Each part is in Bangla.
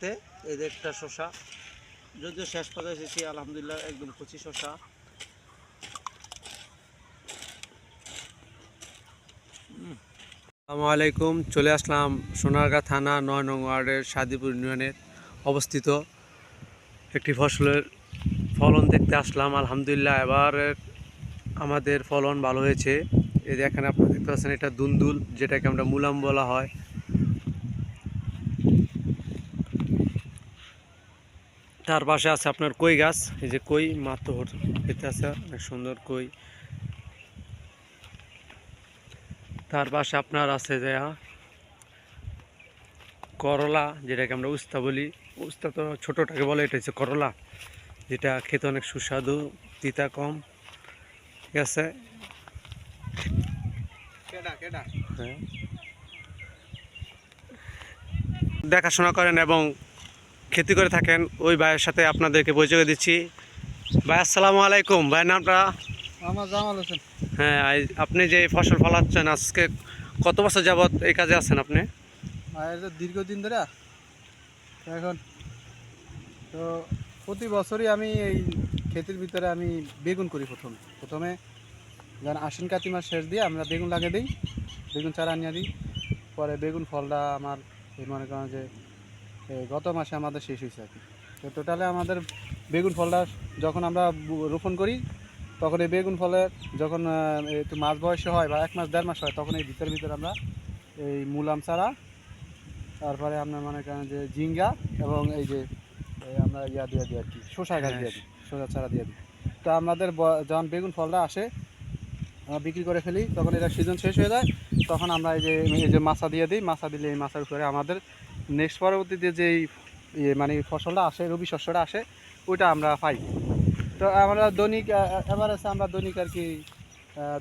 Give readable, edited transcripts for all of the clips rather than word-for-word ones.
এই যে একটা শসা, যদিও শেষ পর্যায়ে এসেছি, আলহামদুলিল্লাহ একদম কচি শসা। আসসালামু আলাইকুম, চলে আসলাম সোনারগাঁ থানা ৯ নং ওয়ার্ডের সাদিপুর ইউনিয়নের অবস্থিত একটি ফসলের ফলন দেখতে আসলাম। আলহামদুলিল্লাহ এবার আমাদের ফলন ভালো হয়েছে। এই যে এখানে আপনারা দেখতে পাচ্ছেন, এটা দুন্দুল, যেটাকে আমরা মুলাম বলা হয়। তার পাশে আছে আপনার কই গাছ, এই যে কই মাত্র এতে আছে অনেক সুন্দর কই। তার পাশে আপনার আছে যে করলা, যেটাকে আমরা উস্তা বলি। উস্তা তো ছোটোটাকে বলে, এটা হচ্ছে করলা, যেটা খেতে অনেক সুস্বাদু, তিতা কম। ঠিক আছে, হ্যাঁ, দেখাশোনা করেন এবং খেতি করে থাকেন ওই ভাইয়ের সাথে আপনাদেরকে পরিচয় দিচ্ছি। ভাই আসসালামু আলাইকুম। ভাইয়ের নামটা? আমার জামাল হোসেন। হ্যাঁ, আপনি যে ফসল ফলাচ্ছেন, আজকে কত বছর যাবত এই কাজে আছেন আপনি? দীর্ঘদিন ধরে এখন তো প্রতি বছরই আমি এই ক্ষেতের ভিতরে আমি বেগুন করি। প্রথমে যেন আশ্বিন কার্তিক মাস শেষ দিয়ে আমরা বেগুন লাগিয়ে দিই, বেগুন চারা নিয়ে দিই। পরে বেগুন ফলটা আমার এই মনে করেন যে গত মাসে আমাদের শেষ হয়েছে আর কি। তো টোটালে আমাদের বেগুন ফলটা যখন আমরা রোপণ করি, তখন এই বেগুন ফলের যখন একটু মাঝ বয়সে হয় বা 1 মাস 1.5 মাস হয়, তখন এই ভিতরে আমরা এই মুলাম চারা, তারপরে আপনার মনে করেন যে ঝিঙ্গা এবং এই যে আমরা দিয়ে দিই আর কি, শসা গাছ দিয়ে দিই, শসা চারা দিয়ে দিই। তো আমাদের যখন বেগুন ফলটা আসে আমরা বিক্রি করে ফেলি, তখন এটা সিজন শেষ হয়ে যায়, তখন আমরা এই যে মাছা দিয়ে দিই। মাছা দিলে এই মাছার উপরে আমাদের নেক্সট পরবর্তীতে যেই মানে ফসলটা আসে, রবি শস্যটা আসে, ওইটা আমরা পাই। তো আমরা দৈনিক আমরা দৈনিক আর কি,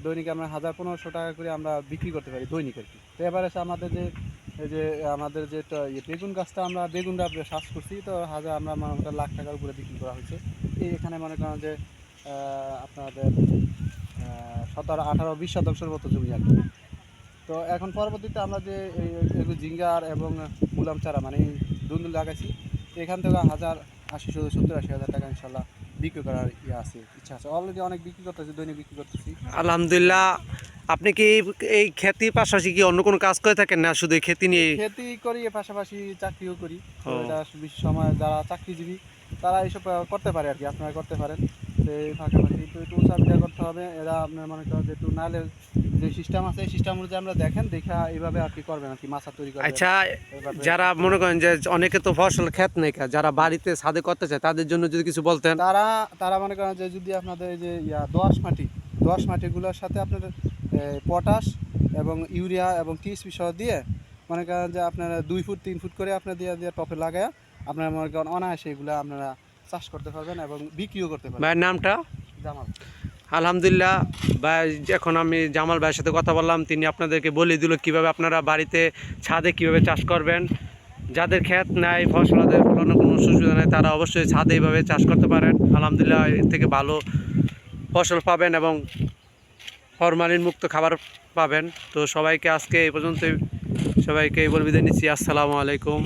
দৈনিক আমরা 1000-1500 টাকা করে আমরা বিক্রি করতে পারি দৈনিক আর কি। তো আমাদের যে এই যে আমাদের যে বেগুন গাছটা, আমরা বেগুনটা চাষ করছি, তো আমরা মোটামুটি লাখ টাকার উপরে বিক্রি করা হয়েছে। এখানে মনে করেন যে আপনাদের 17, 18, 20 শতাংশের মতো জমি আর কি। তো এখন পরবর্তীতে আমরা যে এই ঝিঙ্গার এবং মুলাম চারা মানে দুন্দুল লাগাইছি, এখান থেকে 70-80 হাজার টাকা ইনশাল্লাহ বিক্রি করার ইচ্ছা আছে। অলরেডি অনেক বিক্রি করতেছি, দৈনিক বিক্রি করতেছি আলহামদুলিল্লাহ। আপনি কি এই খেতির পাশাপাশি কি অন্য কোনো কাজ করে থাকেন, না শুধু খেতি নিয়ে? খেতি করি, এর পাশাপাশি চাকরিও করি। তো এটা বেশি সময় যারা চাকরিজীবী তারা এইসব করতে পারে আর কি, আপনারা করতে পারেন। তো এই পাশাপাশি একটু উঁচা করতে হবে। এরা আপনার মনে করেন যে একটু নালের যে সিস্টেম আছে, এই সিস্টেম অনুযায়ী আমরা দেখেন দেখা এইভাবে আর কি করবেন আর কি, মাছা তৈরি করবেন। আচ্ছা, যারা মনে করেন যে অনেকে তো ফসল ক্ষেত নেই, যারা বাড়িতে ছাদে করতে চায়, তাদের জন্য যদি কিছু বলতেন। তারা মনে করেন যে যদি আপনাদের এই যে দোআঁশ মাটিগুলোর সাথে আপনাদের পটাশ এবং ইউরিয়া এবং টিএসপি সহ দিয়ে মনে করেন যে আপনারা 2 ফুট 3 ফুট করে আপনার দিয়ে টপে লাগায় আপনারা মনে করেন অনায়াসে এগুলো আপনারা চাষ করতে পারবেন এবং বিক্রিও করতে পারবেন। ভাইয়ের নামটা? জামাল। আলহামদুলিল্লাহ ভাই, এখন আমি জামাল ভাইয়ের সাথে কথা বললাম, তিনি আপনাদেরকে বলে দিল কীভাবে আপনারা বাড়িতে ছাদে কীভাবে চাষ করবেন। যাদের ক্ষেত নাই, ফসলাদের ফলানোর কোনো সুবিধা নেই, তারা অবশ্যই ছাদে এইভাবে চাষ করতে পারেন। আলহামদুলিল্লাহ এর থেকে ভালো ফসল পাবেন এবং ফরমালিন মুক্ত খাবার পাবেন। তো সবাইকে আজকে এই পর্যন্ত, সবাইকে এই বলে বিদায় নিচ্ছি। আসসালামু আলাইকুম।